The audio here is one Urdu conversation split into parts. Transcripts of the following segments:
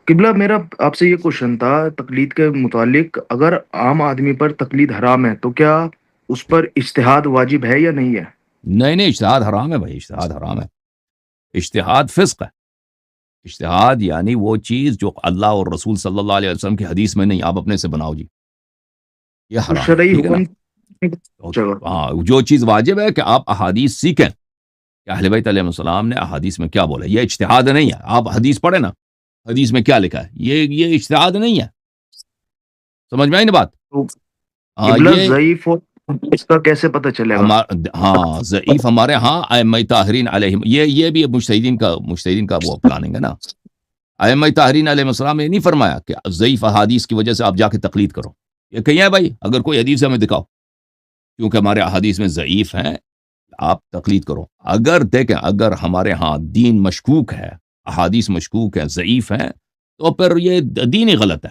قبلہ میرا آپ سے یہ کوشچن تھا تقلید کے متعلق، اگر عام آدمی پر تقلید حرام ہے تو کیا اس پر اجتہاد واجب ہے یا نہیں ہے؟ نہیں نہیں، اشتہاد حرام ہے بھائی، اشتہاد حرام ہے. اشتہاد فسق ہے. اشتہاد یعنی وہ چیز جو اللہ اور رسول صلی اللہ علیہ وسلم کی حدیث میں نہیں، آپ اپنے سے بناؤ جی، یہ تو حرام ہے. شرعی ٹھیک ہے نا؟ حکم ہاں، جو چیز واجب ہے کہ آپ احادیث سیکھیں کہ اہل بیت علیہ السلام نے احادیث میں کیا بولا. یہ اجتہاد نہیں ہے. آپ حدیث پڑھیں نا، حدیث میں کیا لکھا ہے، یہ اجتہاد نہیں ہے. سمجھ میں آئی نا بات؟ تو ہاں قبلہ یہ ضعیف ہو اس کا کیسے پتہ چلے گا؟ ہاں ضعیف ہمارے ہاں ائمہ طاہرین علیہم، یہ بھی مجتہدین کا وہ پلاننگ ہے نا. ائمہ طاہرین علیہ السلام نے نہیں فرمایا کہ ضعیف احادیث کی وجہ سے آپ جا کے تقلید کرو. یہ کہیں ہے بھائی، اگر کوئی حدیث ہمیں دکھاؤ کیونکہ ہمارے احادیث میں ضعیف ہیں آپ تقلید کرو. اگر دیکھیں، اگر ہمارے ہاں دین مشکوک ہے، احادیث مشکوک ہے، ضعیف ہیں، تو پھر یہ دین ہی غلط ہے.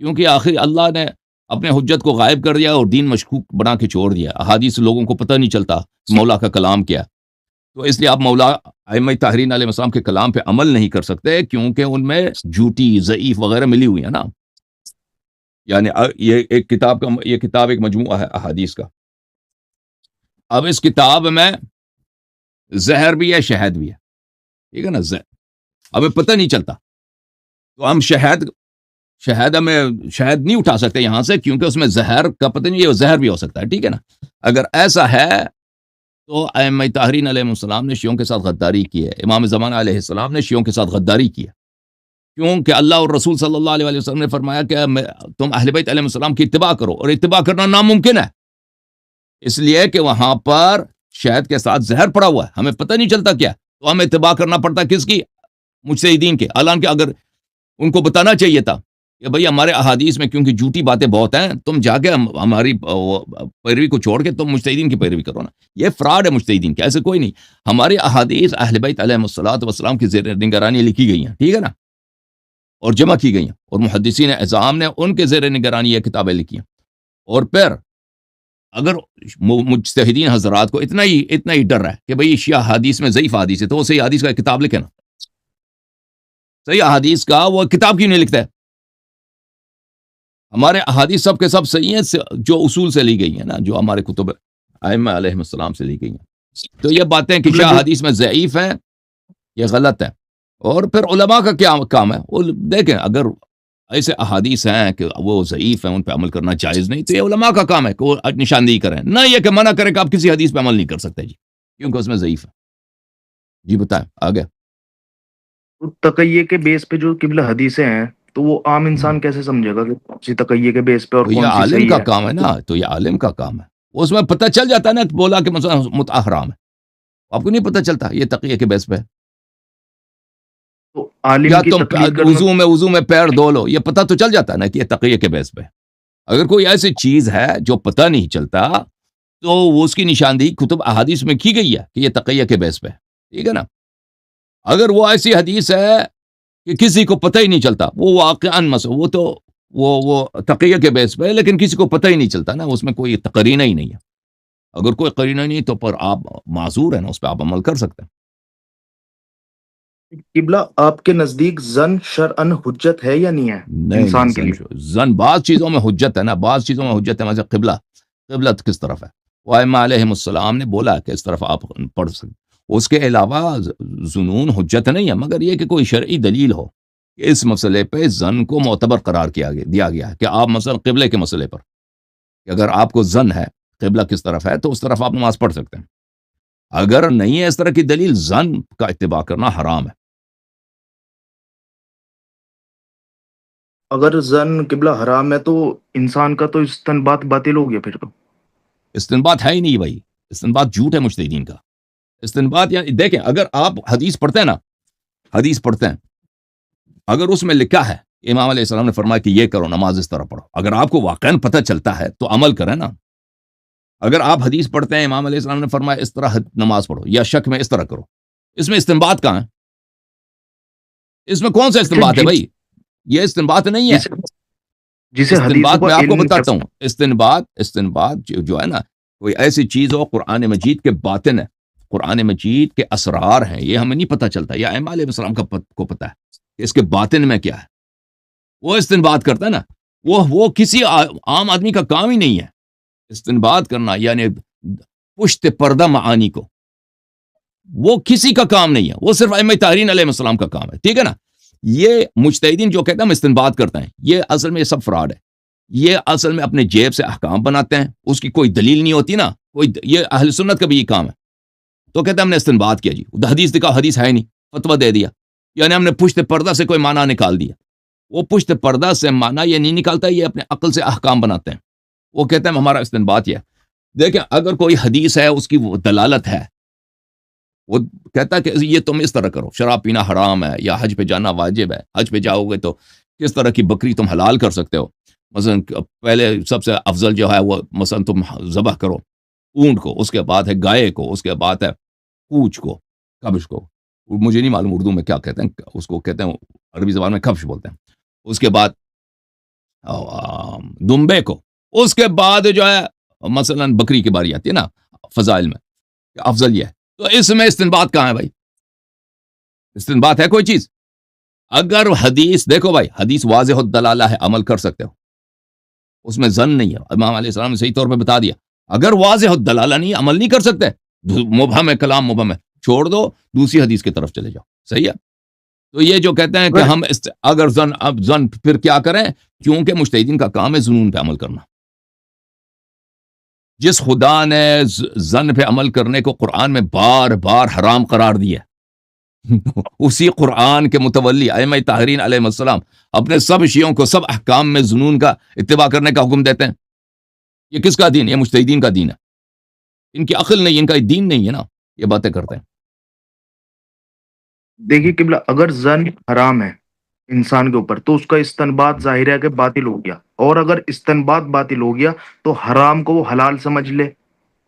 کیونکہ آخر اللہ نے اپنے حجت کو غائب کر دیا اور دین مشکوک بنا کے چھوڑ دیا. احادیث لوگوں کو پتہ نہیں چلتا مولا کا کلام کیا. تو اس لیے آپ مولا ائمہ طاہرین علیہ السلام کے کلام پہ عمل نہیں کر سکتے، کیونکہ ان میں جھوٹی، ضعیف وغیرہ ملی ہوئی ہے نا. یعنی یہ کتاب ایک مجموعہ ہے احادیث کا. اب اس کتاب میں زہر بھی ہے، شہد بھی ہے. ٹھیک ہے نا؟ ہمیں پتہ نہیں چلتا، تو ہم شہد نہیں اٹھا سکتے یہاں سے، کیونکہ اس میں زہر کا پتہ نہیں، یہ زہر بھی ہو سکتا ہے. ٹھیک ہے نا؟ اگر ایسا ہے تو ائمہ طاہرین علیہ السلام نے شیعوں کے ساتھ غداری کی ہے. امام زمانہ علیہ السلام نے شیعوں کے ساتھ غداری کی ہے، کیونکہ اللہ اور رسول صلی اللہ علیہ وسلم نے فرمایا کہ تم اہل بیت علیہ السلام کی اتباع کرو، اور اتباع کرنا ناممکن ہے، اس لیے کہ وہاں پر شہد کے ساتھ زہر پڑا ہوا ہے، ہمیں پتہ نہیں چلتا کیا. تو ہمیں اتباع کرنا پڑتا کس کی؟ مجتہدین کے. حالانکہ اگر ان کو بتانا چاہیے تھا کہ بھئی ہمارے احادیث میں کیونکہ جھوٹی باتیں بہت ہیں، تم جا کے ہماری پیروی کو چھوڑ کے تم مجتہدین کی پیروی کرو نا. یہ فراڈ ہے مجتہدین کے، ایسے کوئی نہیں. ہماری احادیث اہل بیت علیہ السلام کی زیر نگرانی لکھی گئی ہیں. ٹھیک ہے نا؟ اور جمع کی گئی ہیں، اور محدثین اعظام نے ان کے زیر نگرانی یہ کتابیں لکھی ہیں. اور پھر اگر مجتہدین حضرات کو اتنا ہی ڈر ہے کہ بھئی شیعہ حدیث میں ضعیف حدیث ہے، تو وہ صحیح حدیث کا کتاب لکھے نا. صحیح حدیث کا وہ کتاب کیوں نہیں لکھتا ہے؟ ہمارے احادیث سب کے سب صحیح ہیں، جو اصول سے لی گئی ہیں نا، جو ہمارے کتب ائمہ علیہ السلام سے لی گئی ہیں. تو یہ باتیں کہ شیعہ حدیث میں ضعیف ہیں، یہ غلط ہے. اور پھر علماء کا کیا کام ہے؟ وہ دیکھیں، اگر ایسے احادیث ہیں کہ وہ ضعیف ہیں، ان پہ عمل کرنا جائز نہیں، تو یہ علماء کا کام ہے کہ وہ نشاندہی کریں، نہ یہ کہ منع کریں کہ آپ کسی حدیث پہ عمل نہیں کر سکتے جی، کیونکہ اس میں ضعیف ہے. جی بتائیں آگے. تقیے کے بیس پہ جو قبلہ حدیثیں ہیں تو وہ عام انسان کیسے سمجھے گا کہ کون سی تقیے کے بیس پہ اور تو یہ کون سی عالم صحیح کا ہے؟ کام ہے نا، تو یہ عالم کا کام ہے. اس میں پتہ چل جاتا ہے نا، بولا کہ مثلا متع حرام ہے، آپ کو نہیں پتہ چلتا یہ تقیہ کے بیس پہ ہے. تو عالم یا کی تم تقلید کرنا وضو میں پیر دھو لو، یہ پتہ تو چل جاتا ہے نا کہ یہ تقیہ کے بیس پہ. اگر کوئی ایسی چیز ہے جو پتہ نہیں چلتا، تو وہ اس کی نشاندہی کتب احادیث میں کی گئی ہے کہ یہ تقیہ کے بیس پہ. ٹھیک ہے نا؟ اگر وہ ایسی حدیث ہے کہ کسی کو پتہ ہی نہیں چلتا، وہ واقعاً وہ تو وہ تقیہ کے بیس پہ ہے، لیکن کسی کو پتہ ہی نہیں چلتا نا، اس میں کوئی قرینہ ہی نہیں ہے. اگر کوئی قرینہ نہیں تو پر آپ معذور ہیں نا، اس پہ آپ عمل کر سکتے ہیں. قبلہ آپ کے نزدیک زن شرعن حجت ہے یا نہیں ہے نہیں انسان کے لیے؟ زن بعض چیزوں میں حجت ہے نا، بعض چیزوں میں حجت ہے. مثلا قبلہ کس طرف ہے؟ وہ ائمہ علیہ السلام نے بولا کہ اس طرف آپ پڑھ سکتے. اس کے علاوہ ظنون حجت نہیں ہے، مگر یہ کہ کوئی شرعی دلیل ہو کہ اس مسئلے پہ زن کو معتبر قرار دیا گیا ہے، کہ آپ مثلا قبلے کے مسئلے پر کہ اگر آپ کو زن ہے قبلہ کس طرف ہے تو اس طرف آپ نماز پڑھ سکتے ہیں. اگر نہیں ہے اس طرح کی دلیل، زن کا اتباع کرنا حرام ہے. اگر زن قبلہ حرام ہے تو انسان کا تو استنباط باطل ہو گیا پھر تو. استنباط ہے ہی نہیں بھائی، استنباط جھوٹ ہے مجتہدین کا. استنباط یعنی دیکھیں، اگر آپ حدیث پڑھتے ہیں نا، حدیث پڑھتے ہیں، اگر اس میں لکھا ہے امام علیہ السلام نے فرمایا کہ یہ کرو، نماز اس طرح پڑھو، اگر آپ کو واقعاً پتہ چلتا ہے تو عمل کریں نا. اگر آپ حدیث پڑھتے ہیں امام علیہ السلام نے فرمایا اس طرح نماز پڑھو، یا شک میں اس طرح کرو، اس میں استنباط کہاں ہے؟ اس میں کون سا استنباط ہے بھائی؟ یہ استنباط نہیں ہے. جسے حدیثوں استنباط کا میں آپ کو علم بتاتا ہوں، استنباط جو ہے نا، کوئی ایسی چیز ہو قرآن مجید کے باطن ہے، قرآن مجید کے اسرار ہیں، یہ ہمیں نہیں پتہ چلتا. یا ائمہ علیہ السلام کو پتہ ہے کہ اس کے باطن میں کیا ہے. وہ استنباط کرتا ہے نا، وہ کسی عام آدمی کا کام ہی نہیں ہے استنباط کرنا، یعنی پشت پردہ معانی کو، وہ کسی کا کام نہیں ہے، وہ صرف ائمہ طاہرین علیہ السلام کا کام ہے، ٹھیک ہے نا۔ یہ مجتہدین جو کہتے ہیں ہم استنباط کرتے ہیں، یہ اصل میں یہ سب فراڈ ہے، یہ اصل میں اپنے جیب سے احکام بناتے ہیں، اس کی کوئی دلیل نہیں ہوتی نا، یہ اہل سنت کا بھی یہ کام ہے، تو کہتے ہیں ہم نے استنباط کیا جی، حدیث دکھا، حدیث ہے نہیں، فتویٰ دے دیا، یعنی ہم نے پشت پردہ سے کوئی معنی نکال دیا۔ وہ پشت پردہ سے معنی یہ نہیں نکالتا، یہ اپنے عقل سے احکام بناتے ہیں، وہ کہتے ہیں ہمارا استنباط یہ ہے۔ دیکھیں اگر کوئی حدیث ہے، اس کی وہ دلالت ہے، وہ کہتا ہے کہ یہ تم اس طرح کرو، شراب پینا حرام ہے یا حج پہ جانا واجب ہے، حج پہ جاؤ گے تو کس طرح کی بکری تم حلال کر سکتے ہو، مثلا پہلے سب سے افضل جو ہے وہ مثلا تم ذبح کرو اونٹ کو، اس کے بعد ہے گائے کو، اس کے بعد ہے پوچھ کو، کبش کو، مجھے نہیں معلوم اردو میں کیا کہتے ہیں اس کو، کہتے ہیں عربی زبان میں کبش بولتے ہیں، اس کے بعد دمبے کو، اس کے بعد جو ہے مثلا بکری کی باری آتی ہے نا فضائل میں، کہ افضل یہ ہے، تو اس میں استنباط کہاں ہے بھائی؟ استنباط ہے کوئی چیز؟ اگر حدیث دیکھو بھائی، حدیث واضح الدلالہ ہے، عمل کر سکتے ہو، اس میں ظن نہیں ہے، امام علیہ السلام نے صحیح طور پہ بتا دیا۔ اگر واضح الدلالہ نہیں، عمل نہیں کر سکتے، مبہم ہے، کلام مبہم ہے، چھوڑ دو، دوسری حدیث کی طرف چلے جاؤ، صحیح ہے۔ تو یہ جو کہتے ہیں کہ ہم اگر ظن پھر کیا کریں، کیونکہ مجتہدین کا کام ہے ظنون پہ عمل کرنا۔ جس خدا نے ظن پہ عمل کرنے کو قرآن میں بار بار حرام قرار دیا، اسی قرآن کے متولی ائمہ طاہرین علیہ السلام اپنے سب شیعوں کو سب احکام میں ظنون کا اتباع کرنے کا حکم دیتے ہیں۔ یہ کس کا دین؟ یہ مجتہدین کا دین ہے، ان کی عقل نہیں، ان کا دین نہیں ہے نا، یہ باتیں کرتے ہیں۔ دیکھیے قبلہ، اگر زن حرام ہے انسان کے اوپر تو اس کا استنباط ظاہر ہے کہ باطل ہو گیا، اور اگر استنباط باطل ہو گیا تو حرام کو وہ حلال سمجھ لے،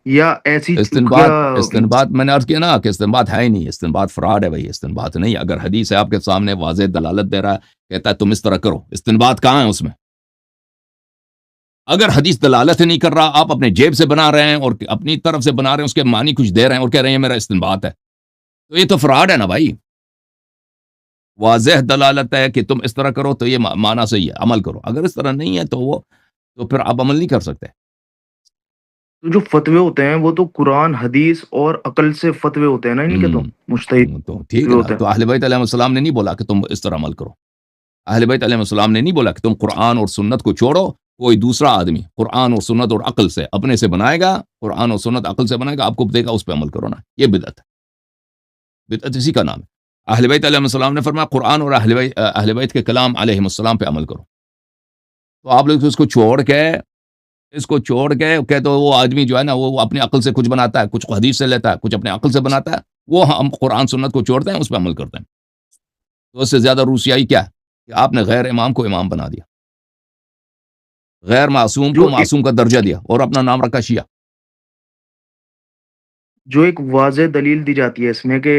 یا ایسی استنباط میں نے عرض کیا نا کہ استنباط ہے ہی نہیں، استنباط فراڈ ہے بھائی، استنباط نہیں۔ اگر حدیث ہے آپ کے سامنے واضح دلالت دے رہا ہے، کہتا ہے تم اس طرح کرو، استنباط کہاں ہے اس میں؟ اگر حدیث دلالت نہیں کر رہا، آپ اپنے جیب سے بنا رہے ہیں اور اپنی طرف سے بنا رہے ہیں، اس کے معنی کچھ دے رہے ہیں اور کہہ رہے ہیں یہ میرا استنباط ہے، تو یہ تو فراڈ ہے نا بھائی۔ واضح دلالت ہے کہ تم اس طرح کرو تو یہ معنی صحیح ہے، عمل کرو، اگر اس طرح نہیں ہے تو پھر آپ عمل نہیں کر سکتے۔ تو جو فتوے ہوتے ہیں وہ تو قرآن حدیث اور عقل سے فتوے ہوتے ہیں نا، ان کے تو مجتہد تو ٹھیک ہے نا، تو اہل بیت علیہ السلام نے نہیں بولا کہ تم اس طرح عمل کرو، اہل بیت علیہ السلام نے نہیں بولا کہ تم قرآن اور سنت کو چھوڑو، کوئی دوسرا آدمی قرآن اور سنت اور عقل سے اپنے سے بنائے گا، قرآن اور سنت عقل سے بنائے گا، آپ کو دے گا، اس پہ عمل کرو نا، یہ بدعت ہے، بدعت اسی کا نام ہے۔ اہل بیت علیہ السلام نے فرمایا قرآن اور اہل بیت کے کلام علیہ السلام پہ عمل کرو، تو آپ لوگ اس کو چھوڑ کے کہتے ہو وہ آدمی جو ہے نا وہ اپنی عقل سے کچھ بناتا ہے، کچھ حدیث سے لیتا ہے، کچھ اپنے عقل سے بناتا ہے، وہ ہم قرآن سنت کو چھوڑتے ہیں، اس پہ عمل کرتے ہیں۔ تو اس سے زیادہ روسیائی کیا ہے کہ آپ نے غیر امام کو امام بنا دیا، غیر معصوم کو معصوم کا درجہ دیا اور اپنا نام رکھا شیعہ۔ جو ایک واضح دلیل دی جاتی ہے اس میں کہ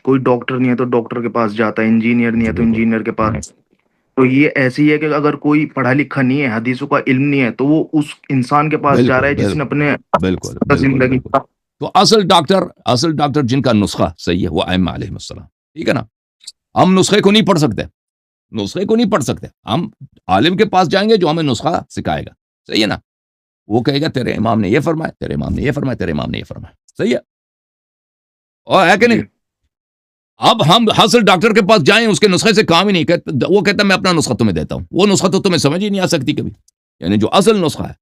کوئی ڈاکٹر نہیں ہے تو ڈاکٹر کے پاس جاتا ہے، انجینئر نہیں ہے تو انجینئر کے پاس، تو یہ ایسی ہے کہ اگر کوئی پڑھا لکھا نہیں ہے، حدیثوں کا علم نہیں ہے، تو وہ اس انسان کے پاس جا رہا ہے جس نے اپنے زندگی۔ تو اصل ڈاکٹر جن کا نسخہ صحیح ہے وہ ائمہ علیہ السلام، ٹھیک ہے نا۔ ہم نسخے کو نہیں پڑھ سکتے، ہم عالم کے پاس جائیں گے جو ہمیں نسخہ سکھائے گا، صحیح ہے نا، وہ کہے گا تیرے امام نے یہ فرمایا، تیرے امام نے یہ فرمایا، تیرے امام نے یہ فرمایا، صحیح ہے، اور ہے کہ نہیں؟ اب ہم حاصل ڈاکٹر کے پاس جائیں، اس کے نسخے سے کام ہی نہیں کرتا، وہ کہتا ہے میں اپنا نسخہ تمہیں دیتا ہوں، وہ نسخہ تو تمہیں سمجھ ہی نہیں آ سکتی کبھی، یعنی جو اصل نسخہ ہے،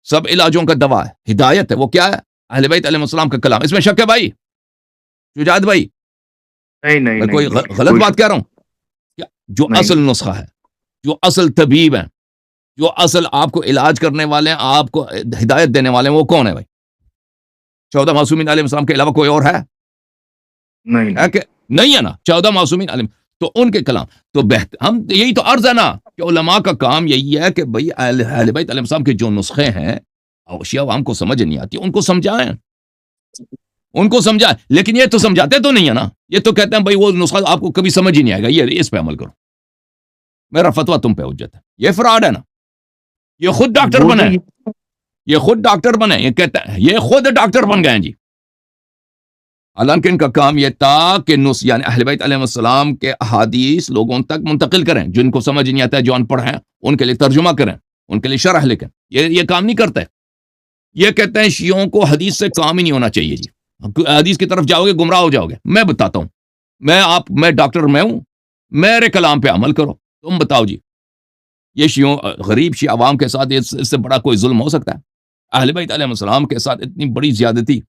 سب علاجوں کا دوا ہے، ہدایت ہے، وہ کیا ہے؟ اہل بیت علیہ السلام کا کلام۔ اس میں شک ہے بھائی شجاعت بھائی؟ نہیں، میں کوئی غلط بات کہہ رہا ہوں؟ جو اصل نسخہ ہے، جو اصل طبیب ہیں، جو اصل آپ کو علاج کرنے والے ہیں، آپ کو ہدایت دینے والے ہیں، وہ کون ہے بھائی؟ 14 معصومین علیہ السلام کے علاوہ کوئی اور ہے؟ نہیں ہے نا، 14 معصومین علیہ، تو ان کے کلام تو بہتر، ہم یہی تو عرض ہے نا کہ علماء کا کام یہی ہے کہ بھئی اہل بیت علیہ السلام کے جو نسخے ہیں شیعہ عوام کو سمجھ نہیں آتی، ان کو سمجھائیں، لیکن یہ تو سمجھاتے تو نہیں ہے نا، یہ تو کہتے ہیں بھئی وہ نسخہ آپ کو کبھی سمجھ ہی نہیں آئے گا، یہ اس پہ عمل کرو، میرا فتویٰ تم پہ حجت ہے۔ یہ فراڈ ہے نا، یہ خود ڈاکٹر بنے، یہ خود ڈاکٹر بنے، یہ کہتا ہے یہ خود ڈاکٹر بن گئے ہیں جی، حالانکہ ان کا کام یہ تھا کہ یعنی اہل بیت علیہ السلام کے احادیث لوگوں تک منتقل کریں، جن کو سمجھ نہیں آتا ہے، جو ان پڑھ ہیں ان کے لیے ترجمہ کریں، ان کے لیے شرح لکھیں. یہ کام نہیں کرتا ہے. یہ کہتے ہیں شیعوں کو حدیث سے کام ہی نہیں ہونا چاہیے جی، حدیث کی طرف جاؤ گے گمراہ ہو جاؤ گے. میں بتاتا ہوں، میں ڈاکٹر میں ہوں، میرے کلام پہ عمل کرو. تم بتاؤ جی، یہ شیعوں غریب شیعہ عوام کے ساتھ اس سے بڑا کوئی ظلم ہو سکتا ہے؟ اہل بیت علیہ السلام کے ساتھ اتنی بڑی زیادتی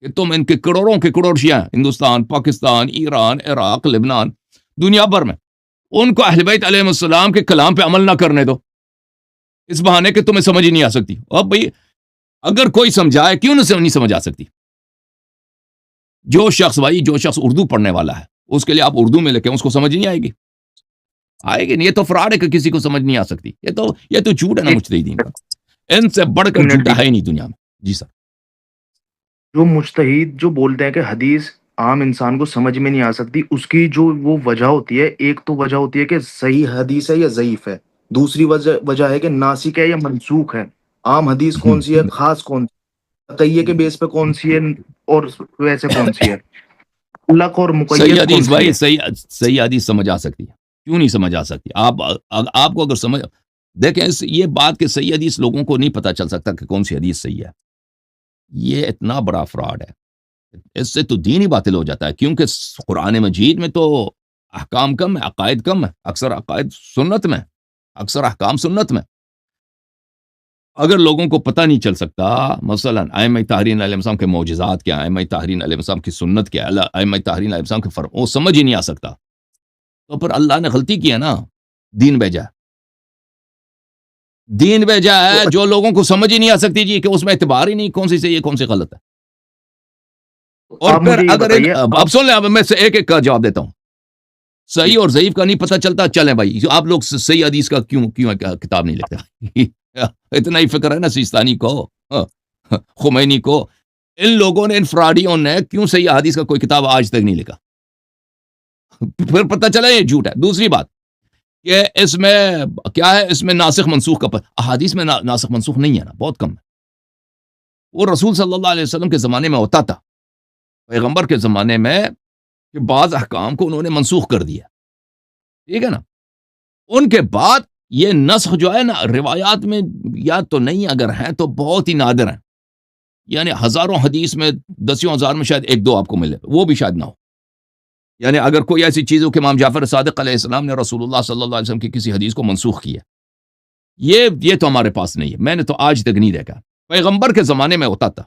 کہ تم ان کے کروڑوں کے کروڑ شیعہ ہیں، ہندوستان، پاکستان، ایران، عراق، لبنان، دنیا بھر میں، ان کو اہل بیت علیہ السلام کے کلام پہ عمل نہ کرنے دو اس بہانے کہ تمہیں سمجھ ہی نہیں آ سکتی. اب بھئی اگر کوئی سمجھائے کیوں نہیں سمجھ آ سکتی؟ جو شخص اردو پڑھنے والا ہے اس کے لیے آپ اردو میں لکھیں، اس کو سمجھ نہیں آئے گی؟ آئے گی نہیں. یہ تو فراڈ ہے کہ کسی کو سمجھ نہیں آ سکتی. یہ تو جھوٹ ہے نا مجتہدین کا. ان سے بڑھ کر جھوٹا ہے ہی نہیں دنیا میں. جی سر. جو مجتہد جو بولتے ہیں کہ حدیث عام انسان کو سمجھ میں نہیں آ سکتی، اس کی جو وہ وجہ ہوتی ہے، ایک تو وجہ ہوتی ہے کہ صحیح حدیث ہے یا ضعیف ہے، دوسری وجہ ہے کہ ناسخ ہے یا منسوخ ہے، عام حدیث کون سی ہے، خاص کون سی ہے، تقیہ کے بیس پہ کون سی ہے، اور ویسے کون سی ہے، مطلق اور صحیح مقید کون حدیث سی بھائی، ہے. صحیح حدیث سمجھ آ سکتی ہے. کیوں نہیں سمجھ آ سکتی؟ آپ کو اگر سمجھ دیکھیں یہ بات کہ صحیح حدیث لوگوں کو نہیں پتا چل سکتا کہ کون سی حدیث صحیح ہے، یہ اتنا بڑا فراڈ ہے. اس سے تو دین ہی باطل ہو جاتا ہے، کیونکہ قرآن مجید میں تو احکام کم ہے، عقائد کم ہے. اکثر عقائد سنت میں، اکثر احکام سنت میں. اگر لوگوں کو پتہ نہیں چل سکتا مثلا ائمہ طاہرین علیہ السلام کے معجزات کیا ہیں، ائمہ طاہرین علیہ السلام کی سنت کیا ہے، ائمہ طاہرین علیہ السلام کے فرق وہ سمجھ ہی نہیں آ سکتا، تو پھر اللہ نے غلطی کی ہے نا. دین بھیجا ہے جو لوگوں کو سمجھ ہی نہیں آ سکتی جی، کہ اس میں اعتبار ہی نہیں کون سی صحیح ہے کون سی غلط ہے. اور آپ پھر مجھے یہ اگر بتائیے، اب سن لیں، اب میں سے ایک کا جواب دیتا ہوں. صحیح اور ضعیف کا نہیں پتہ چلتا، چلیں بھائی آپ لوگ صحیح حدیث کا کیوں کتاب نہیں لکھتے؟ اتنا ہی فکر ہے نا سیستانی کو، خمینی کو. ان لوگوں نے، ان فراڈیوں نے کیوں صحیح حدیث کا کوئی کتاب آج تک نہیں لکھا؟ پھر پتہ چلا یہ جھوٹ ہے. دوسری بات کہ اس میں کیا ہے، اس میں ناسخ منسوخ کا احادیث میں ناسخ منسوخ نہیں ہے نا، بہت کم ہے. وہ رسول صلی اللہ علیہ وسلم کے زمانے میں ہوتا تھا، پیغمبر کے زمانے میں، کہ بعض احکام کو انہوں نے منسوخ کر دیا، ٹھیک ہے نا. ان کے بعد یہ نسخ جو ہے نا روایات میں یا تو نہیں، اگر ہیں تو بہت ہی نادر ہیں. یعنی ہزاروں حدیث میں، دسیوں ہزار میں شاید ایک دو آپ کو ملے، وہ بھی شاید نہ ہو. یعنی اگر کوئی ایسی چیز ہو کہ امام جعفر صادق علیہ السلام نے رسول اللہ صلی اللہ علیہ وسلم کی کسی حدیث کو منسوخ کیا، یہ تو ہمارے پاس نہیں ہے. میں نے تو آج تک نہیں دیکھا. پیغمبر کے زمانے میں ہوتا تھا،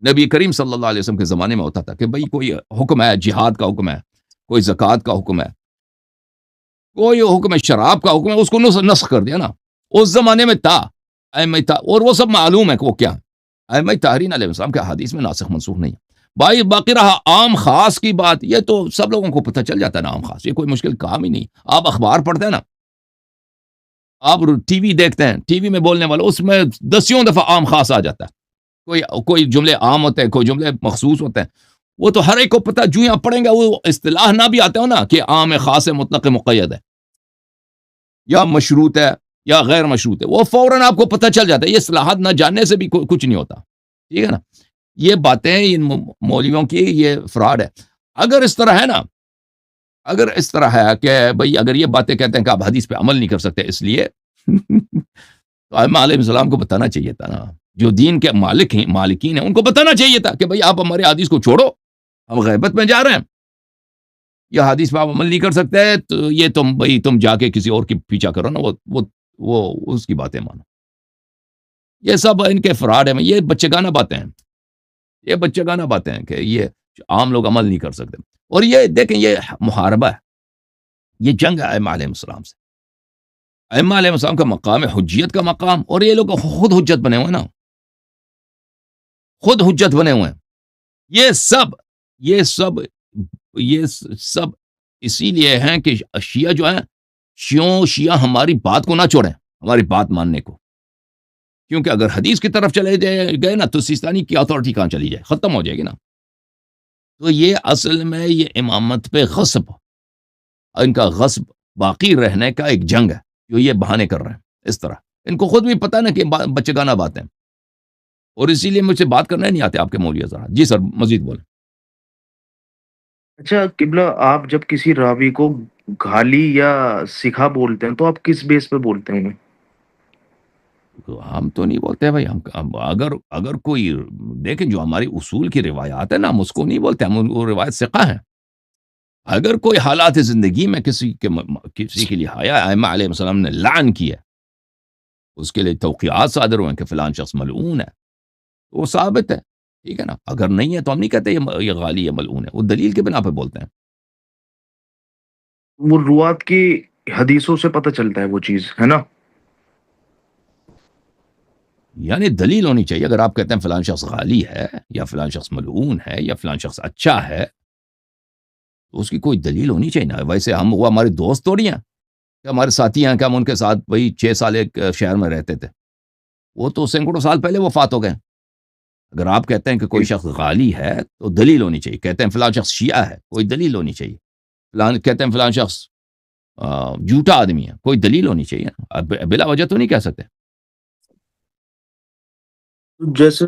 نبی کریم صلی اللہ علیہ وسلم کے زمانے میں ہوتا تھا کہ بھئی کوئی حکم ہے، جہاد کا حکم ہے، کوئی زکوٰۃ کا حکم ہے، کوئی حکم ہے، شراب کا حکم ہے، اس کو نسخ کر دیا نا. اس زمانے میں تھا اور وہ سب معلوم ہے کہ وہ کیا ہے. ائمہ طاہرین علیہ السلام کے حدیث میں ناسخ منسوخ نہیں ہے بھائی. باقی رہا عام خاص کی بات، یہ تو سب لوگوں کو پتہ چل جاتا ہے نا. عام خاص یہ کوئی مشکل کام ہی نہیں. آپ اخبار پڑھتے ہیں نا، آپ ٹی وی دیکھتے ہیں، ٹی وی میں بولنے والا اس میں دسیوں دفعہ عام خاص آ جاتا ہے. کوئی جملے عام ہوتے ہیں، کوئی جملے مخصوص ہوتے ہیں. وہ تو ہر ایک کو پتہ، جو یہاں پڑھیں گے وہ اصطلاح نہ بھی آتے ہو نا کہ عام ہے، خاص ہے، مطلق ہے، مقید ہے، یا مشروط ہے یا غیر مشروط ہے، وہ فوراً آپ کو پتہ چل جاتا ہے. یہ اصطلاحات نہ جاننے سے بھی کچھ نہیں ہوتا، ٹھیک ہے نا. یہ باتیں ان مولویوں کی، یہ فراڈ ہے. اگر اس طرح ہے نا، اگر اس طرح ہے کہ بھئی اگر یہ باتیں کہتے ہیں کہ آپ حدیث پہ عمل نہیں کر سکتے اس لیے تو ائمہ علیہ السلام کو بتانا چاہیے تھا نا، جو دین کے مالکین ہیں ان کو بتانا چاہیے تھا کہ بھئی آپ ہمارے حدیث کو چھوڑو، ہم غیبت میں جا رہے ہیں، یہ حدیث پہ آپ عمل نہیں کر سکتے، تو یہ تم جا کے کسی اور کی پیچھا کرو نا، وہ اس کی باتیں مانو. یہ سب ان کے فراڈ ہیں. یہ بچگانہ باتیں ہیں، یہ بچگانہ باتیں ہیں کہ یہ عام لوگ عمل نہیں کر سکتے. اور یہ دیکھیں، یہ محاربہ ہے، یہ جنگ ہے ائمہ علیہ السلام سے. ائمہ علیہ السلام کا مقام ہے حجیت کا مقام، اور یہ لوگ خود حجت بنے ہوئے ہیں نا، خود حجت بنے ہوئے ہیں. یہ سب اسی لیے ہیں کہ شیعہ جو ہیں، شیعہ ہماری بات کو نہ چھوڑیں، ہماری بات ماننے کو. کیونکہ اگر حدیث کی طرف چلے گئے نا تو سیستانی کی اتھارٹی کہاں چلی جائے، ختم ہو جائے گی نا. تو یہ اصل میں یہ امامت پہ غصب، ان کا غصب باقی رہنے کا ایک جنگ ہے جو یہ بہانے کر رہے ہیں. اس طرح ان کو خود بھی پتہ نا کہ بچگانہ باتیں، اور اسی لیے مجھ سے بات کرنے نہیں آتے آپ کے مولوی حضرات. جی سر، مزید بولیں. اچھا قبلہ، آپ جب کسی راوی کو گالی یا سکھا بولتے ہیں تو آپ کس بیس پہ بولتے ہیں انہیں؟ ہم تو نہیں بولتے بھائی، اگر کوئی دیکھیں جو ہماری اصول کی روایات ہے نا، ہم اس کو نہیں بولتے، ہم وہ روایت ثقہ ہیں. اگر کوئی حالات زندگی میں کسی کے لیے حیا ائمہ علیہ السلام نے لعن کیا، اس کے لیے توقیعات صادر ہوئے ہیں کہ فلان شخص ملعون ہے، تو وہ ثابت ہے. ٹھیک ہے نا. اگر نہیں ہے تو ہم نہیں کہتے یہ غالی ہے ملعون ہے، وہ دلیل کے بنا پہ بولتے ہیں. وہ روات کی حدیثوں سے پتہ چلتا ہے وہ چیز، ہے نا؟ یعنی دلیل ہونی چاہیے. اگر آپ کہتے ہیں فلان شخص غالی ہے یا فلان شخص ملعون ہے یا فلان شخص اچھا ہے، تو اس کی کوئی دلیل ہونی چاہیے نا. ویسے وہ ہمارے دوست تھوڑی ہیں کہ ہمارے ساتھی ہیں کہ ہم ان کے ساتھ وہی 6 سال ایک شہر میں رہتے تھے. وہ تو سینکڑوں سال پہلے وفات ہو گئے. اگر آپ کہتے ہیں کہ کوئی شخص غالی ہے تو دلیل ہونی چاہیے. کہتے ہیں فلان شخص شیعہ ہے، کوئی دلیل ہونی چاہیے. کہتے ہیں فلان شخص جھوٹا آدمی ہے، کوئی دلیل ہونی چاہیے. اب بلا وجہ تو نہیں کہہ سکتے. جیسے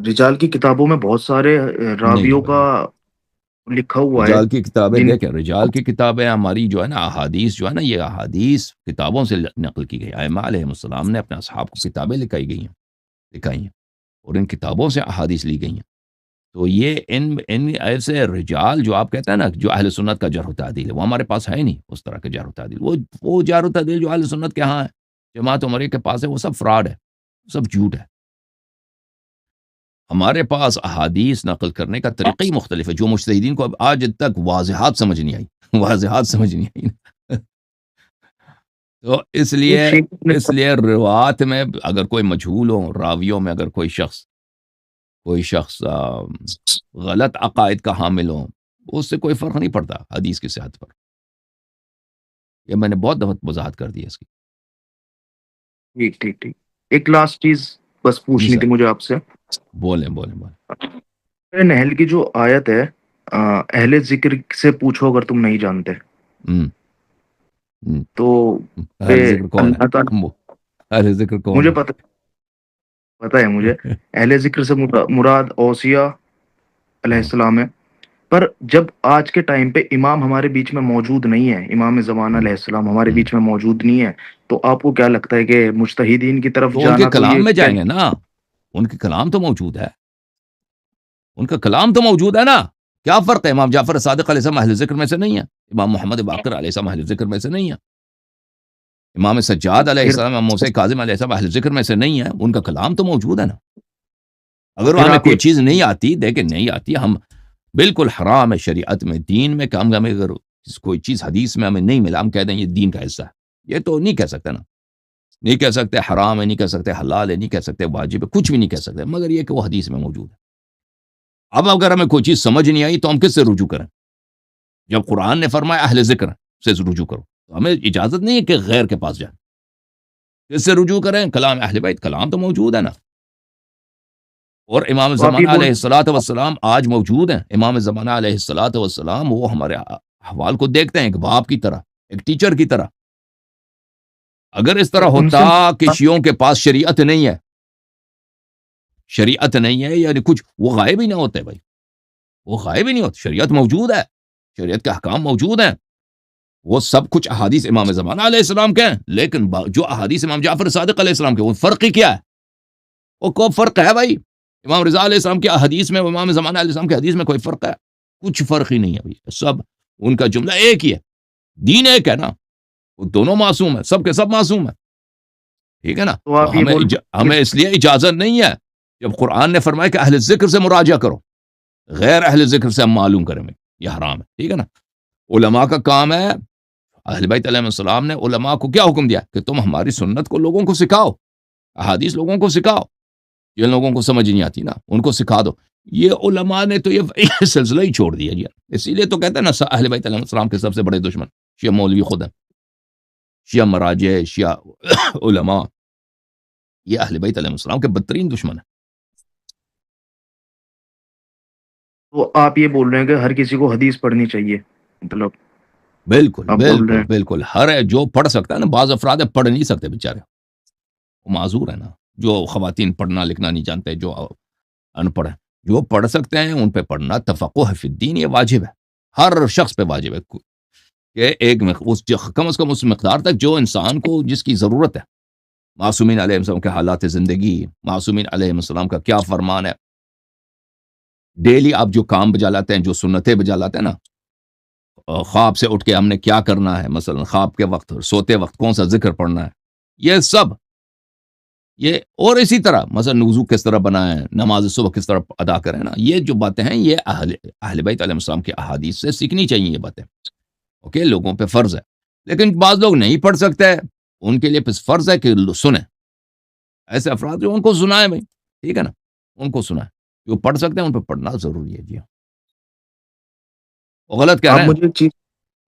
رجال کی کتابوں میں بہت سارے نہیں راویوں بھائی، کا لکھا ہوا ہے رجال کی کتابیں جن دیکھیں، رجال کی کتابیں ہماری جو ہے نا، احادیث جو ہے نا، یہ احادیث کتابوں سے نقل کی گئی. ائمہ علیہ السلام نے اپنے اصحاب کو کتابیں لکھائی ہیں اور ان کتابوں سے احادیث لی گئی ہیں. تو یہ ان ایسے رجال جو آپ کہتے ہیں نا، جو اہل سنت کا جرح و تعدیل ہے، وہ ہمارے پاس ہے نہیں. اس طرح کا جرح و تعدیل، وہ جرح و تعدیل جو اہل سنت کے ہاں ہے، جماعت عمریہ کے پاس ہے، وہ سب فراڈ ہے، سب جھوٹ ہے. ہمارے پاس احادیث نقل کرنے کا طریقہ ہی مختلف ہے، جو مجتہدین کو اب آج تک واضحات سمجھ نہیں آئی. واضحات سمجھ نہیں آئی. تو اس لیے روایت میں اگر کوئی مجہول ہو، راویوں میں اگر کوئی شخص غلط عقائد کا حامل ہو، اس سے کوئی فرق نہیں پڑتا حدیث کی صحت پر. یہ میں نے بہت دفعہ وضاحت کر دی ہے اس کی. ٹھیک ٹھیک ٹھیک. ایک لاسٹ چیز بس جی پوچھنی سر، تھی مجھے آپ سے. بولیں بولیں بولیں. نحل کی جو آیت ہے، اہل ذکر سے پوچھو اگر تم نہیں جانتے، ہم، ہم. تو پہ اہل ذکر کون ہے؟ اللہ تعالیٰ، وہ اہل ذکر کون مجھے ہے؟ پتہ ہے مجھے، اہل ذکر سے مراد اوصیاء علیہ ہاں، السلام ہے. پر جب آج کے ٹائم پہ امام ہمارے بیچ میں موجود نہیں ہے، امام زمانہ ہم، علیہ السلام ہمارے ہم. بیچ میں موجود نہیں ہے، تو آپ کو کیا لگتا ہے کہ مجتہدین کی طرف تو ان کے جانا تو یہ کلام میں کیا؟ جائیں گے نا. ان کے کلام تو موجود ہے، ان کا کلام تو موجود ہے نا. کیا فرق ہے؟ امام جعفر صادق علیہ السلام اہل ذکر میں سے نہیں ہے، امام محمد باقر علیہ السلام اہل ذکر میں سے نہیں ہے، امام سجاد علیہ پھر السلام، امام موسیٰ کاظم علیہ السلام اہل ذکر میں سے نہیں ہے. ان کا کلام تو موجود ہے نا. اگر وہ پھر ہمیں آپ یہ کوئی چیز نہیں آتی، دیکھیں نہیں آتی، ہم بالکل حرام ہے شریعت میں، دین میں، کہ ہمیں اگر کوئی چیز حدیث میں ہمیں نہیں ملا، ہم کہہ دیں یہ دین کا حصہ ہے. یہ تو نہیں کہہ سکتے نا. نہیں کہہ سکتے حرام ہے، نہیں کہہ سکتے حلال ہے، نہیں کہہ سکتے واجب ہے، کچھ بھی نہیں کہہ سکتے، مگر یہ کہ وہ حدیث میں موجود ہے. اب اگر ہمیں کوئی چیز سمجھ نہیں آئی تو ہم کس سے رجوع کریں؟ جب قرآن نے فرمایا اہل ذکر سے رجوع کرو، تو ہمیں اجازت نہیں ہے کہ غیر کے پاس جائیں. کس سے رجوع کریں؟ کلام اہل بیت، کلام تو موجود ہے نا. اور امام تو آپ یہ زمانہ بول علیہ الصلوۃ والسلام آج موجود ہیں. امام زمانہ علیہ الصلوۃ والسلام وہ ہمارے احوال کو دیکھتے ہیں ایک باپ کی طرح، ایک ٹیچر کی طرح. اگر اس طرح ان ہوتا سے کہ شیعوں کے پاس شریعت نہیں ہے، شریعت نہیں ہے یعنی کچھ، وہ غائب ہی نہ ہوتے بھائی. وہ غائب ہی نہیں ہوتے. شریعت موجود ہے، شریعت کے احکام موجود ہیں. وہ سب کچھ احادیث امام زمانہ علیہ السلام کے ہیں، لیکن جو احادیث امام جعفر صادق علیہ السلام کے، وہ فرق ہی کیا ہے؟ وہ کوئی فرق ہے بھائی؟ امام رضا علیہ السلام کی احادیث میں، امام زمانہ علیہ السلام کی حدیث میں کوئی فرق ہے؟ کچھ فرق ہی نہیں ہے بھائی. سب ان کا جملہ ایک ہی ہے، دین ایک ہے نا. وہ دونوں معصوم ہیں، سب کے سب معصوم ہیں. ٹھیک ہے نا. تو تو آپ یہ بول ہمیں اس لیے اجازت نہیں ہے جب قرآن نے فرمایا کہ اہل ذکر سے مراجعہ کرو، غیر اہل ذکر سے ہم معلوم کریں گے، یہ حرام ہے. ٹھیک ہے نا. علماء کا کام ہے، اہل بیت علیہ السلام نے علماء کو کیا حکم دیا کہ تم ہماری سنت کو لوگوں کو سکھاؤ، احادیث لوگوں کو سکھاؤ. جن لوگوں کو سمجھ نہیں آتی نا ان کو سکھا دو. یہ علماء نے تو یہ سلسلہ ہی چھوڑ دیا جی. اسی لیے تو کہتے ہیں نا اہل بیت علیہ السلام کے سب سے بڑے دشمن شیعہ مولوی خود ہیں، شیعہ مراجع، شیعہ علماء، یہ اہل بیت علیہ السلام کے بدترین دشمن ہیں. تو آپ یہ بول رہے ہیں کہ ہر کسی کو حدیث پڑھنی چاہیے، مطلب بالکل آپ بول رہے بالکل ہیں. بالکل. جو پڑھ سکتا ہے نا، بعض افراد پڑھ نہیں سکتے بیچارے، وہ معذور ہے نا. جو خواتین پڑھنا لکھنا نہیں جانتے، جو ان پڑھ ہیں، جو پڑھ سکتے ہیں ان پہ پڑھنا تفقہ فی الدین یہ واجب ہے، ہر شخص پہ واجب ہے کہ کم از کم اس مقدار تک جو انسان کو جس کی ضرورت ہے. معصومین علیہ السلام کے حالات زندگی، معصومین علیہ السلام کا کیا فرمان ہے، ڈیلی آپ جو کام بجا لاتے ہیں، جو سنتیں بجا لاتے ہیں نا، خواب سے اٹھ کے ہم نے کیا کرنا ہے، مثلا خواب کے وقت سوتے وقت کون سا ذکر پڑھنا ہے، یہ سب یہ، اور اسی طرح مثلا وضو کس طرح بنائیں، نماز صبح کس طرح ادا کریں نا، یہ جو باتیں ہیں یہ اہل بیت علیہ السلام کے احادیث سے سیکھنی چاہیے یہ باتیں. اوکے، لوگوں پہ فرض ہے، لیکن بعض لوگ نہیں پڑھ سکتے، ان کے لیے پھر فرض ہے کہ سنیں. ایسے افراد جو ان کو سنائیں بھائی، ٹھیک ہے نا، ان کو سنائیں، جو پڑھ سکتے ہیں ان پہ پڑھنا ضروری ہے. جی ہاں، وہ غلط کہہ آپ رہے ہیں. مجھے ایک چیز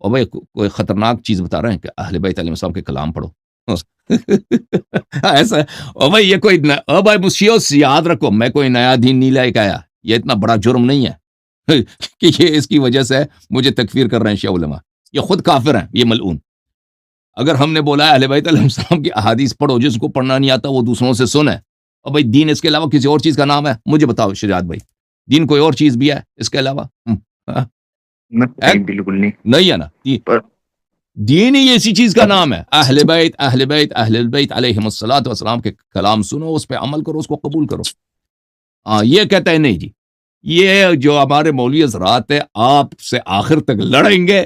اور بھائی کوئی خطرناک چیز بتا رہے ہیں کہ اہل بیت علیہ السلام کے کلام پڑھو. ایسا ہے. اور بھائی یہ کوئی اور بھائی مشیوس یاد رکھو، میں کوئی نیا دین نہیں لے کے آیا، یہ اتنا بڑا جرم نہیں ہے کہ یہ اس کی وجہ سے مجھے تکفیر کر رہے ہیں شیعہ علماء. یہ خود کافر ہیں، یہ ملعون. اگر ہم نے بولا ہے اہل بیت علیہ السلام کی احادیث پڑھو، جس کو پڑھنا نہیں آتا وہ دوسروں سے سنے. اور بھائی دین اس کے علاوہ کسی اور چیز کا نام ہے؟ مجھے بتاؤ شجاعت بھائی، دین کوئی اور چیز بھی ہے اس کے علاوہ؟ ہے؟ نہیں، بالکل نہیں. نہیں ہے نا. پر دین ہی ایسی چیز کا نام ہے. اہل بیت علیہم الصلوۃ والسلام کے کلام سنو، اس پہ عمل کرو، اس کو قبول کرو. ہاں، یہ کہتا ہے نہیں جی، یہ جو ہمارے مولوی حضرات ہیں آپ سے آخر تک لڑیں گے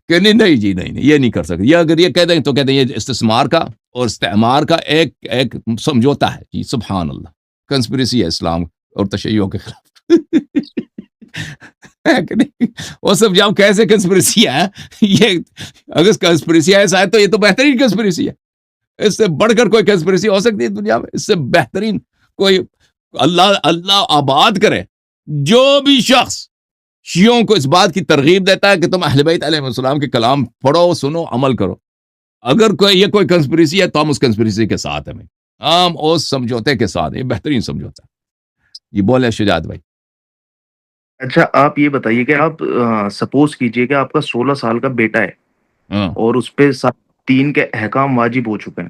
کہ نہیں جی، نہیں یہ نہیں کر سکتے. یہ اگر یہ کہہ دیں تو کہتے ہیں یہ استثمار کا اور استعمار کا ایک سمجھوتا ہے. جی سبحان اللہ، کنسپریسی ہے اسلام اور تشیع کے خلاف. ہے کہ نہیں؟ وہ سب جاؤ کیسے کنسپریسی ہے یہ. اگر کنسپریسی ایسا ہے تو یہ تو بہترین کنسپریسی ہے. اس سے بڑھ کر کوئی کنسپریسی ہو سکتی ہے دنیا میں؟ اس سے بہترین کوئی، اللہ آباد کرے جو بھی شخص شیعوں کو اس بات کی ترغیب دیتا ہے کہ تم اہل بیت علیہ السلام کے کلام پڑھو، سنو، عمل کرو. اگر یہ کوئی کنسپریسی ہے تو ہم اس کنسپریسی کے ساتھ ہیں، ہم اس سمجھوتے کے ساتھ. یہ بہترین سمجھوتا ہے. یہ بولے شجاعت بھائی. اچھا، آپ یہ بتائیے کہ آپ سپوز کیجئے کہ آپ کا 16 سال کا بیٹا ہے ہاں. اور اس پہ دین کے احکام واجب ہو چکے ہیں،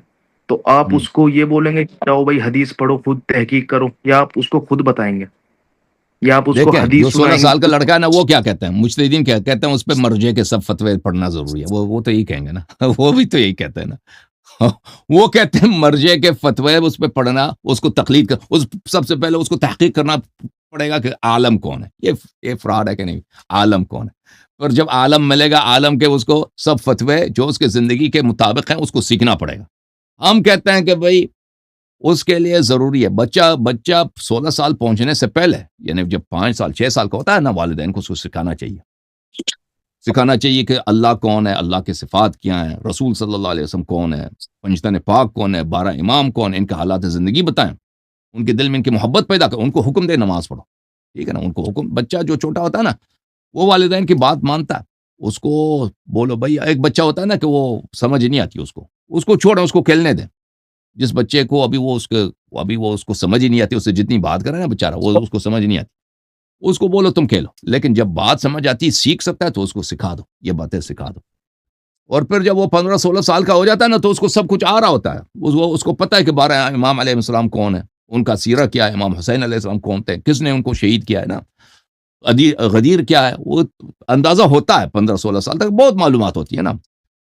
تو آپ ہوں. اس کو یہ بولیں گے کہ جاؤ بھائی حدیث پڑھو، خود تحقیق کرو، یا آپ اس کو خود بتائیں گے، یا آپ اس کو دیکھیں جو حدیث 16 سنائیں سال کا گے؟ لڑکا ہے نا، وہ کیا کہتے ہیں، مجتہدین کیا کہتے ہیں اس پہ مرجع کے سب فتوے پڑھنا ضروری ہے. وہ تو یہی کہیں گے نا. وہ بھی تو یہی کہتے ہیں نا. وہ کہتے ہیں مرجع کے فتوے اس پہ پڑھنا، اس کو تقلید کر، سب سے پہلے اس کو تحقیق کرنا پڑے گا کہ عالم کون ہے. یہ فراڈ ہے کہ نہیں؟ عالم کون ہے؟ پر جب عالم ملے گا، عالم کے اس کو سب فتوے جو اس کے زندگی کے مطابق ہیں اس کو سیکھنا پڑے گا. ہم کہتے ہیں کہ بھائی اس کے لیے ضروری ہے بچہ 16 سال پہنچنے سے پہلے، یعنی جب 5 سال 6 سال کا ہوتا ہے نا، والدین کو اس کو سکھانا چاہیے کہ اللہ کون ہے، اللہ کے صفات کیا ہیں، رسول صلی اللہ علیہ وسلم کون ہے، پنجتن پاک کون ہے، 12 امام کون ہے، ان کے حالات زندگی بتائیں، ان کے دل میں ان کی محبت پیدا کریں، ان کو حکم دے نماز پڑھو. ٹھیک ہے نا. ان کو حکم، بچہ جو چھوٹا ہوتا ہے نا وہ والدین کی بات مانتا ہے. اس کو بولو بھائی، ایک بچہ ہوتا ہے نا کہ وہ سمجھ نہیں آتی اس کو چھوڑیں، اس کو کھیلنے دیں. جس بچے کو ابھی وہ اس کو سمجھ ہی نہیں آتی، اس سے جتنی بات کرے نا بیچارہ، وہ اس کو سمجھ نہیں آتی، اس کو بولو تم کھیلو. لیکن جب بات سمجھ آتی، سیکھ سکتا ہے تو اس کو سکھا دو، یہ باتیں سکھا دو. اور پھر جب وہ 15-16 سال کا ہو جاتا ہے نا تو اس کو سب کچھ آ رہا ہوتا ہے. اس کو پتہ ہے کہ 12 امام علیہ السلام کون ہے، ان کا سیرہ کیا ہے، امام حسین علیہ السلام کون تھے، کس نے ان کو شہید کیا ہے نا، غدیر کیا ہے، وہ اندازہ ہوتا ہے. 15-16 سال تک بہت معلومات ہوتی ہے نا.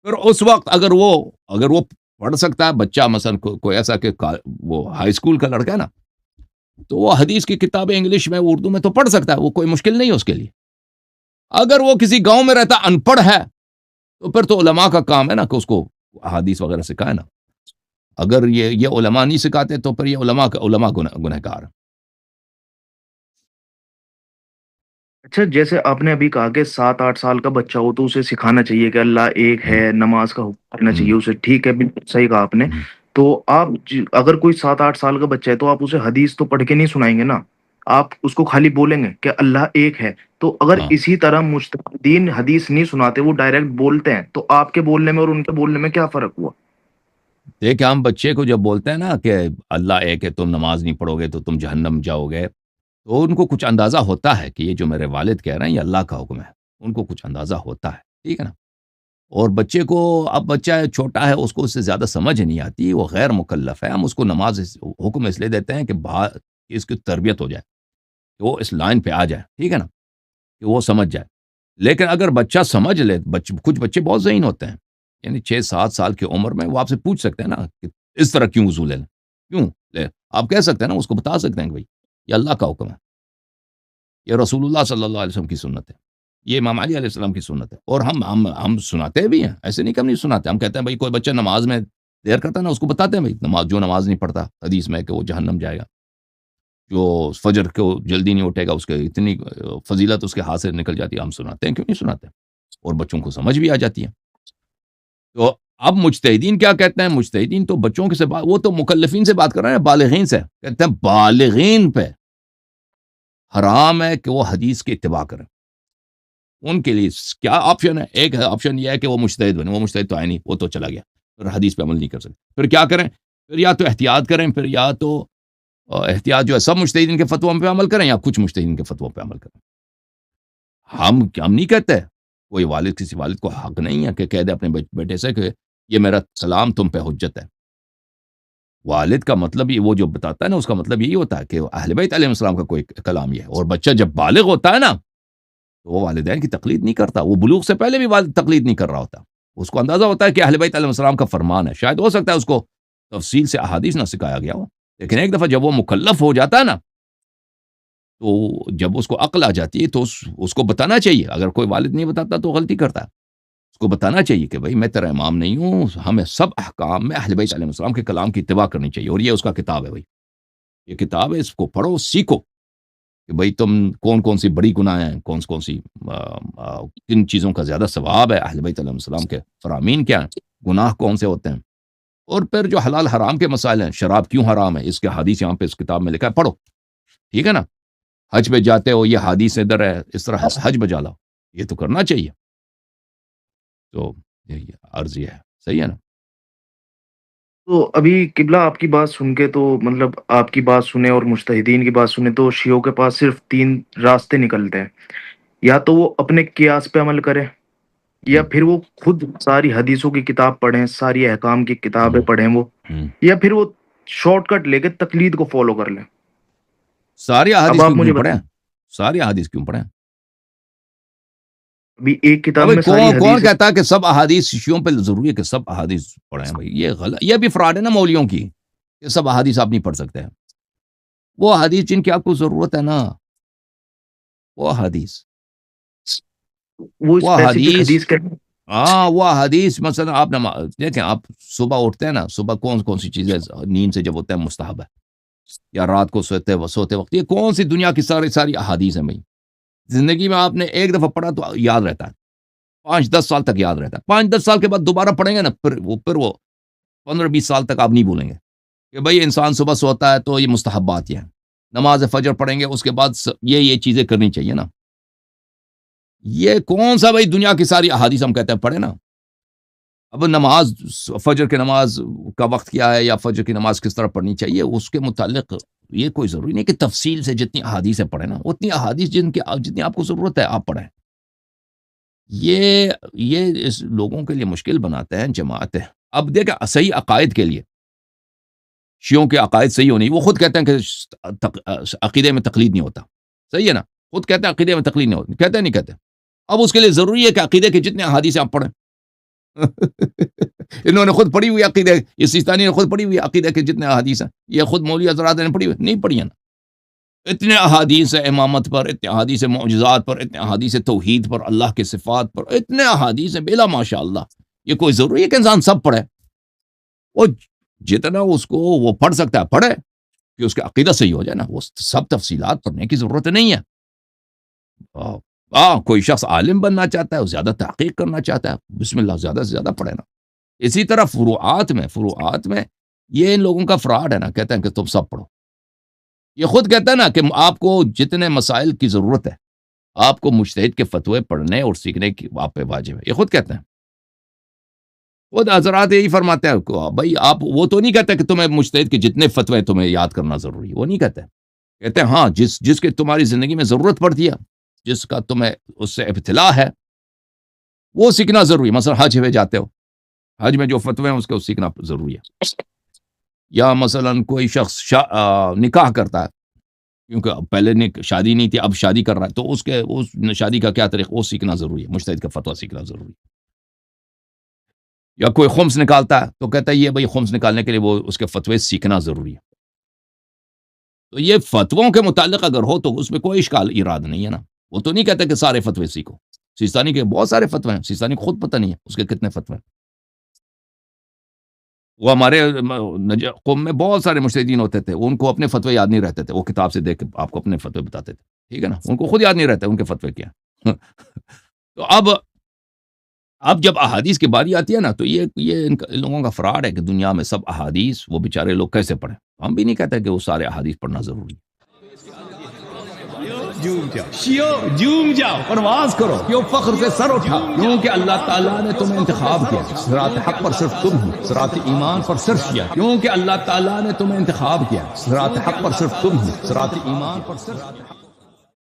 پھر اس وقت اگر وہ پڑھ سکتا ہے بچہ، مثلا کوئی ایسا کہ وہ ہائی اسکول کا لڑکا ہے نا، تو وہ حدیث کی کتابیں انگلش میں، اردو میں تو پڑھ سکتا ہے، وہ کوئی مشکل نہیں ہے اس کے لیے. اگر وہ کسی گاؤں میں رہتا ان پڑھ ہے تو پھر تو علماء کا کام ہے نا کہ اس کو حدیث وغیرہ سکھائے نا. اگر یہ علماء نہیں سکھاتے تو پھر یہ علماء گنہگار. اچھا، جیسے آپ نے ابھی کہا کہ 7-8 سال کا بچہ ہو تو اسے سکھانا چاہیے کہ اللہ ایک ہے، نماز کا حکم کرنا چاہیے اسے، ٹھیک ہے، بالکل صحیح کہا آپ نے. تو آپ اگر کوئی 7-8 سال کا بچہ ہے تو آپ اسے حدیث تو پڑھ کے نہیں سنائیں گے نا، آپ اس کو خالی بولیں گے کہ اللہ ایک ہے. تو اگر ہاں، اسی طرح مجتہدین حدیث نہیں سناتے، وہ ڈائریکٹ بولتے ہیں، تو آپ کے بولنے میں اور ان کے بولنے میں کیا فرق ہوا؟ دیکھ ہم بچے کو جب بولتے ہیں نا کہ اللہ ایک ہے، تم نماز نہیں پڑھو گے تو تم جہنم جاؤ گے، تو ان کو کچھ اندازہ ہوتا ہے کہ یہ جو میرے والد کہہ رہے ہیں یہ اللہ کا حکم ہے. ان کو کچھ اندازہ ہوتا ہے. ٹھیک ہے نا. اور بچے کو، اب بچہ چھوٹا ہے، اس کو اس سے زیادہ سمجھ نہیں آتی، وہ غیر مکلف ہے، ہم اس کو نماز حکم اس لیے دیتے ہیں کہ اس کی تربیت ہو جائے. کہ وہ اس لائن پہ آ جائے، ٹھیک ہے نا، کہ وہ سمجھ جائے. لیکن اگر بچہ سمجھ لے، کچھ بچے بہت ذہین ہوتے ہیں، یعنی 6-7 سال کی عمر میں وہ آپ سے پوچھ سکتے ہیں نا کہ اس طرح کیوں وضو لے لیں، کیوں لے، آپ کہہ سکتے ہیں نا، اس کو بتا سکتے ہیں کہ بھائی یہ اللہ کا حکم ہے، یہ رسول اللہ صلی اللہ علیہ وسلم کی سنت ہے، یہ امام علی علیہ السلام کی سنت ہے. اور ہم سناتے بھی ہیں، ایسے نہیں کہ ہم نہیں سناتے. ہم کہتے ہیں بھائی کوئی بچہ نماز میں دیر کرتا ہے نا، اس کو بتاتے ہیں بھائی نماز نہیں پڑھتا حدیث میں کہ وہ جہنم جائے گا، جو فجر کو جلدی نہیں اٹھے گا اس کے اتنی فضیلت اس کے ہاتھ سے نکل جاتی ہے. ہم سناتے ہیں، کیوں نہیں سناتے؟ اور بچوں کو سمجھ بھی آ جاتی ہے. تو اب مجتہدین کیا کہتے ہیں؟ مجتہدین تو بچوں کے سے بات، وہ تو مکلفین سے بات کر رہے ہیں، بالغین سے. کہتے ہیں بالغین پہ حرام ہے کہ وہ حدیث کی اتباع کریں. ان کے لیے کیا آپشن ہے؟ ایک آپشن یہ ہے کہ وہ مجتہد بنے، وہ مجتہد تو ہے نہیں، وہ تو چلا گیا، پھر حدیث پہ عمل نہیں کر سکتے. پھر کیا کریں؟ پھر یا تو احتیاط کریں، پھر یا تو احتیاط جو ہے سب مجتہدین کے فتووں پہ عمل کریں یا کچھ مجتہدین کے فتووں پہ عمل کریں. ہم نہیں کہتے، کوئی والد کسی والد کو حق نہیں ہے کہ کہہ دے اپنے بیٹے سے کہ یہ میرا کلام تم پہ حجت ہے. والد کا مطلب یہ، وہ جو بتاتا ہے نا، اس کا مطلب یہی ہوتا ہے کہ اہل بیت علیہ السلام کا کوئی کلام یہ ہے. اور بچہ جب بالغ ہوتا ہے نا تو وہ والدین کی تقلید نہیں کرتا، وہ بلوغ سے پہلے بھی والد تقلید نہیں کر رہا ہوتا. اس کو اندازہ ہوتا ہے کہ اہل بیت علیہ السلام کا فرمان ہے. شاید ہو سکتا ہے اس کو تفصیل سے احادیث نہ سکھایا گیا ہو، لیکن ایک دفعہ جب وہ مکلف ہو جاتا ہے نا، تو جب اس کو عقل آ جاتی ہے تو اس کو بتانا چاہیے. اگر کوئی والد نہیں بتاتا تو غلطی کرتا ہے. اس کو بتانا چاہیے کہ بھائی میں تیرا امام نہیں ہوں، ہمیں سب احکام میں اہل بیت علیہ السلام کے کلام کی اتباع کرنی چاہیے. اور یہ اس کا کتاب ہے، بھائی یہ کتاب ہے، اس کو پڑھو، سیکھو کہ بھائی تم کون سی بڑی گناہ ہیں، کون سی کن چیزوں کا زیادہ ثواب ہے، اہل بیت علیہ السلام کے فرامین کیا ہیں، گناہ کون سے ہوتے ہیں. اور پھر جو حلال حرام کے مسائل ہیں، شراب کیوں حرام ہے، اس کے حدیث یہاں پہ اس کتاب میں لکھا ہے، پڑھو، ٹھیک ہے نا. حج پہ جاتے ہو، یہ حدیث ادھر ہے، اس طرح حج بجا لاؤ، یہ تو کرنا چاہیے. تو یہی عرض یہ ہے، صحیح ہے نا. تو ابھی قبلہ آپ کی بات سن کے، تو مطلب آپ کی بات سنے اور مجتہدین کی بات سنے تو شیعوں کے پاس صرف 3 راستے نکلتے ہیں. یا تو وہ اپنے قیاس پہ عمل کرے، یا ہوں، پھر وہ خود ساری حدیثوں کی کتاب پڑھیں، ساری احکام کی کتابیں ہوں، پڑھیں وہ، ہوں. یا پھر وہ شارٹ کٹ لے کے تقلید کو فالو کر لیں. ساری اب احادیث آپ مجھے کیوں پڑھیں؟ بتائیں، ساری احادیث کیوں پڑھیں؟ ابھی ایک کتاب ابھی میں ساری کون حدیث. کہتا ہے کہ سب احادیث شیعوں پہ ضروری ہے کہ سب احادیث پڑھیں؟ بھائی یہ غلط، یہ بھی فراڈ ہے نا مولیوں کی، کہ سب احادیث آپ نہیں پڑھ سکتے ہیں. وہ احادیث جن کی آپ کو ضرورت ہے نا، وہ احادیث، وہ وہ اسپیسیفک احادیث، حدیث کے. ہاں وہ احادیث. مثلا آپ دیکھیں، آپ صبح اٹھتے ہیں نا، صبح کون سی چیزیں نیند سے جب ہوتے ہیں مستحب ہے، یا رات کو سوتے وقت، یہ کون سی دنیا کی ساری احادیث ہیں بھائی. زندگی میں آپ نے ایک دفعہ پڑھا تو یاد رہتا ہے، 5-10 سال تک یاد رہتا ہے. 5-10 سال کے بعد دوبارہ پڑھیں گے نا، پھر وہ 15-20 سال تک آپ نہیں بھولیں گے کہ بھائی انسان صبح سوتا ہے تو یہ مستحبات یہ ہیں. نماز فجر پڑھیں گے، اس کے بعد یہ چیزیں کرنی چاہیے نا. یہ کون سا بھائی دنیا کی ساری احادیث ہم کہتے ہیں پڑھیں نا. اب نماز، فجر کی نماز کا وقت کیا ہے، یا فجر کی نماز کس طرح پڑھنی چاہیے، اس کے متعلق یہ کوئی ضروری نہیں کہ تفصیل سے جتنی احادیث پڑھیں نا، اتنی احادیث جتنی آپ کو ضرورت ہے آپ پڑھیں. یہ اس لوگوں کے لیے مشکل بناتے ہیں جماعتیں. اب دیکھیں، صحیح عقائد کے لیے شیعوں کے عقائد صحیح ہونی، وہ خود کہتے ہیں کہ عقیدے میں تقلید نہیں ہوتا. صحیح ہے نا، خود کہتے ہیں عقیدے میں تقلید نہیں ہوتی، کہتے ہیں نہیں کہتے. اب اس کے لیے ضروری ہے کہ عقیدے کے جتنے احادیث آپ پڑھیں. انہوں نے خود پڑھی ہوئی عقیدے، اس سیستانی نے خود پڑھی ہوئی عقیدے کے جتنے احادیث ہیں، یہ خود مولوی حضرات نے پڑھی ہوئی نہیں پڑھی ہے نا. اتنے احادیث امامت پر، اتنے احادیث معجزات پر، اتنے احادیث توحید پر، اللہ کے صفات پر، اتنے احادیث بلا ماشاء اللہ. یہ کوئی ضروری ہے کہ انسان سب پڑھے؟ وہ جتنا اس کو وہ پڑھ سکتا ہے پڑھے، کہ اس کا عقیدہ صحیح ہو جائے نا. وہ سب تفصیلات پڑھنے کی ضرورت نہیں ہے. کوئی شخص عالم بننا چاہتا ہے، وہ زیادہ تحقیق کرنا چاہتا ہے، بسم اللہ زیادہ سے زیادہ پڑھے نا. اسی طرح فروعات میں یہ ان لوگوں کا فراڈ ہے نا، کہتے ہیں کہ تم سب پڑھو. یہ خود کہتا ہے نا کہ آپ کو جتنے مسائل کی ضرورت ہے، آپ کو مجتہد کے فتوے پڑھنے اور سیکھنے کی آپ پہ واجب ہے. یہ خود کہتے ہیں، خود حضرات یہی فرماتے ہیں. بھائی آپ وہ تو نہیں کہتے کہ تمہیں مجتہد کے جتنے فتوے تمہیں یاد کرنا ضروری ہے، وہ نہیں کہتے. کہتے ہیں ہاں جس کے تمہاری زندگی میں ضرورت پڑتی ہے، جس کا تمہیں اس سے ابتلا ہے، وہ سیکھنا ضروری ہے. مثلا حج میں جاتے ہو، حج میں جو فتوے ہیں اس کو سیکھنا ضروری ہے. یا مثلا کوئی شخص نکاح کرتا ہے، کیونکہ اب پہلے نے شادی نہیں تھی، اب شادی کر رہا ہے، تو اس شادی کا کیا طریقہ وہ سیکھنا ضروری ہے، مجتہد کا فتویٰ سیکھنا ضروری ہے۔ یا کوئی خمس نکالتا ہے تو کہتا ہے یہ بھائی خمس نکالنے کے لیے وہ اس کے فتوے سیکھنا ضروری ہے۔ تو یہ فتووں کے متعلق اگر ہو تو اس میں کوئی اشکال ایراد نہیں ہے نا، وہ تو نہیں کہتا کہ سارے فتوے سیکھو، سیستانی کے بہت سارے فتوے ہیں، سیستانی کو خود پتہ نہیں ہے اس کے کتنے فتوے ہیں۔ وہ ہمارے قوم میں بہت سارے مجتہدین ہوتے تھے، ان کو اپنے فتوے یاد نہیں رہتے تھے، وہ کتاب سے دیکھ کے آپ کو اپنے فتوے بتاتے تھے، ٹھیک ہے نا، ان کو خود یاد نہیں رہتے ان کے فتوے کیا۔ تو اب جب احادیث کی باری آتی ہے نا، تو یہ ان لوگوں کا فراڈ ہے کہ دنیا میں سب احادیث وہ بیچارے لوگ کیسے پڑھیں۔ ہم بھی نہیں کہتے کہ وہ سارے احادیث پڑھنا ضروری ہے۔ جھوم جاؤ، پرواز کرو، کیوں فخر سے سر اٹھا، کیونکہ اللہ تعالیٰ نے تمہیں انتخاب کیا، صراط حق پر صرف تم ہو، صراط ایمان پر صرف کیا، کیونکہ اللہ تعالیٰ نے تمہیں انتخاب کیا، صراط حق پر صرف تم ہو، صراط ایمان پر صرف